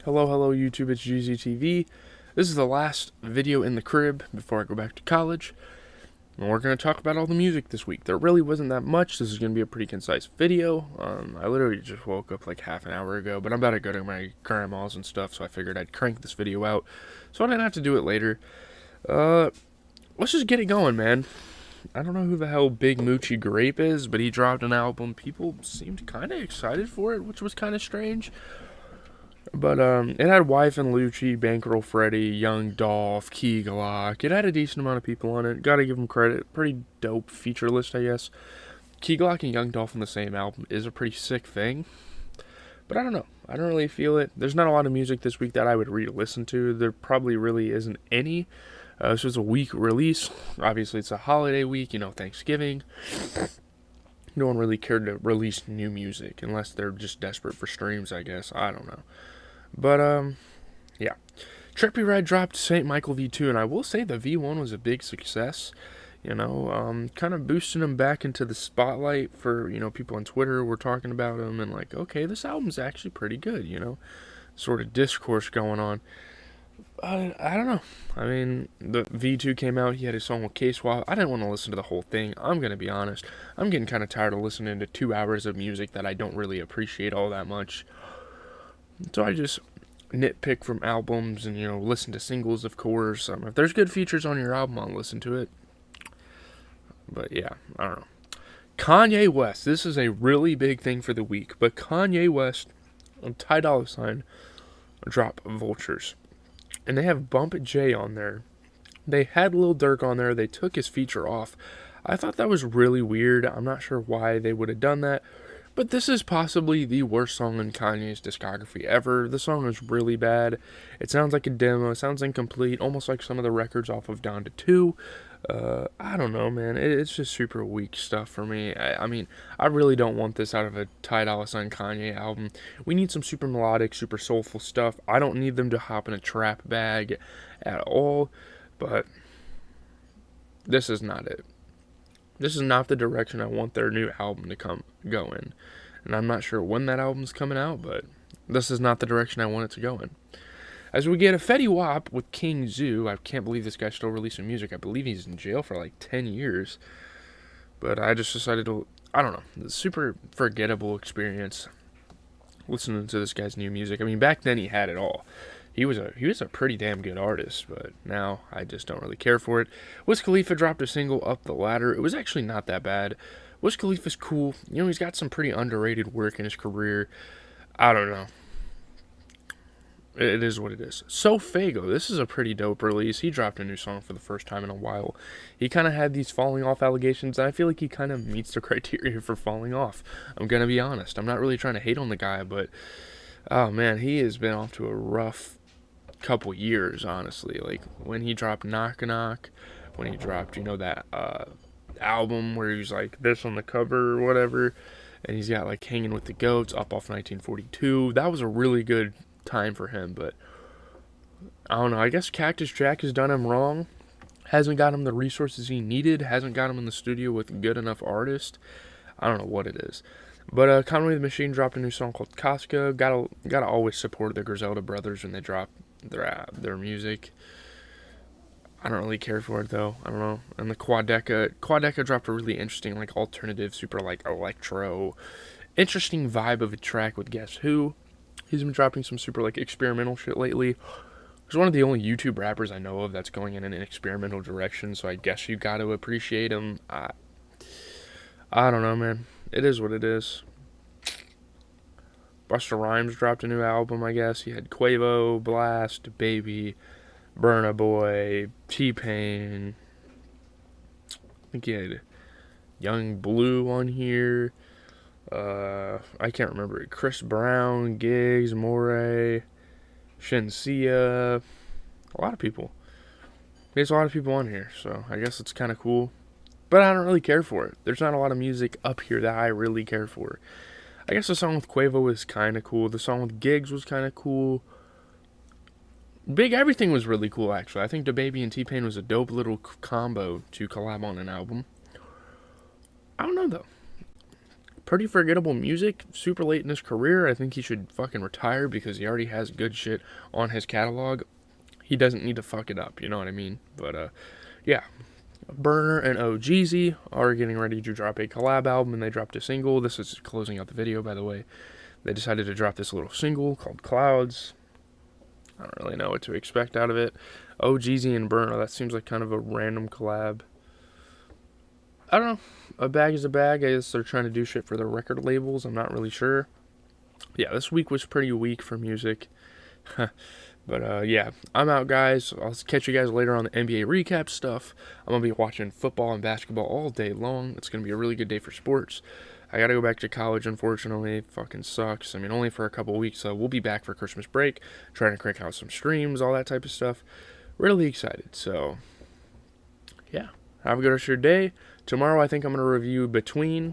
Hello YouTube, it's GZTV. This is the last video in the crib before I go back to college. And we're going to talk about all the music this week. There really wasn't that much. This is going to be a pretty concise video. I literally just woke up like half an hour ago, but I'm about to go to my grandma's and stuff, so I figured I'd crank this video out so I didn't have to do it later. Let's just get it going, man. I don't know who the hell Big Moochie Grape is, but he dropped an album. People seemed kind of excited for it, which was kind of strange. But it had Wife and Lucci, Bankroll Freddy, Young Dolph, Key Glock. It had a decent amount of people on it. Gotta give them credit. Pretty dope feature list, I guess. Key Glock and Young Dolph on the same album is a pretty sick thing. But I don't know. I don't really feel it. There's not a lot of music this week that I would re-listen to. There probably really isn't any. This was a week release. Obviously, it's a holiday week, Thanksgiving. No one really cared to release new music unless they're just desperate for streams, I guess. I don't know. But, yeah. Trippie Redd dropped St. Michael V2, and I will say the V1 was a big success. Kind of boosting him back into the spotlight for, people on Twitter were talking about him and like, okay, this album's actually pretty good, sort of discourse going on. I don't know. I mean, the V2 came out, he had a song with K-Swap. I didn't want to listen to the whole thing. I'm going to be honest. I'm getting kind of tired of listening to 2 hours of music that I don't really appreciate all that much. So I just nitpick from albums and, listen to singles, of course. If there's good features on your album, I'll listen to it. But yeah, I don't know. Kanye West. This is a really big thing for the week. But Kanye West and Ty Dolla $ign drop Vultures. And they have Bump J on there. They had Lil Durk on there. They took his feature off. I thought that was really weird. I'm not sure why they would have done that. But this is possibly the worst song in Kanye's discography ever. The song is really bad. It sounds like a demo. It sounds incomplete. Almost like some of the records off of Down to 2. I don't know, man. It's just super weak stuff for me. I mean, I really don't want this out of a Ty Dolla $ign Kanye album. We need some super melodic, super soulful stuff. I don't need them to hop in a trap bag at all. But this is not it. This is not the direction I want their new album to go in. And I'm not sure when that album's coming out, but this is not the direction I want it to go in. As we get a Fetty Wap with King Zoo. I can't believe this guy's still releasing music. I believe he's in jail for like 10 years. But I just decided to, I don't know, the super forgettable experience listening to this guy's new music. I mean, back then he had it all. He was a pretty damn good artist, but now I just don't really care for it. Wiz Khalifa dropped a single, Up the Ladder. It was actually not that bad. Wiz Khalifa's cool. He's got some pretty underrated work in his career. I don't know. It is what it is. So Fago, this is a pretty dope release. He dropped a new song for the first time in a while. He kind of had these falling off allegations, and I feel like he kind of meets the criteria for falling off. I'm going to be honest. I'm not really trying to hate on the guy, but, oh man, he has been off to a rough couple years, honestly. Like, when he dropped Knock Knock, when he dropped, that album where he's like this on the cover or whatever, and he's got like Hanging with the Goats, Up Off 1942. That was a really good time for him, but I don't know. I guess Cactus Jack has done him wrong. Hasn't got him the resources he needed. Hasn't got him in the studio with a good enough artist. I don't know what it is. But Conway the Machine dropped a new song called Casca. Gotta always support the Griselda brothers when they drop their music. I don't really care for it though. I don't know. And the Quadeca dropped a really interesting like alternative, super like electro, interesting vibe of a track with Guess Who. He's been dropping some super like experimental shit lately. He's one of the only YouTube rappers I know of that's going in an experimental direction, so I guess you got to appreciate him. I don't know, man. It is what it is. Busta Rhymes dropped a new album, I guess. He had Quavo, Blast, Baby, Burna Boy, T-Pain. I think he had Young Blue on here. I can't remember it. Chris Brown, Giggs, Moray, Shensia. A lot of people. There's a lot of people on here, so I guess it's kind of cool. But I don't really care for it. There's not a lot of music up here that I really care for. I guess the song with Quavo was kind of cool. The song with Giggs was kind of cool. Big Everything was really cool, actually. I think DaBaby and T-Pain was a dope little combo to collab on an album. I don't know, though. pretty forgettable music, super late in his career. I think he should fucking retire because he already has good shit on his catalog. He doesn't need to fuck it up, you know what I mean? But, yeah. Burner and OGZ are getting ready to drop a collab album, and they dropped a single. This is closing out the video, by the way. They decided to drop this little single called Clouds. I don't really know what to expect out of it. OGZ and Burner, that seems like kind of a random collab. I don't know. A bag is a bag. I guess they're trying to do shit for their record labels. I'm not really sure. Yeah, this week was pretty weak for music. But, yeah, I'm out, guys. I'll catch you guys later on the NBA recap stuff. I'm going to be watching football and basketball all day long. It's going to be a really good day for sports. I got to go back to college, unfortunately. It fucking sucks. I mean, only for a couple weeks. So we'll be back for Christmas break, trying to crank out some streams, all that type of stuff. Really excited. So, yeah. Have a good rest of your day. Tomorrow, I think I'm going to review Between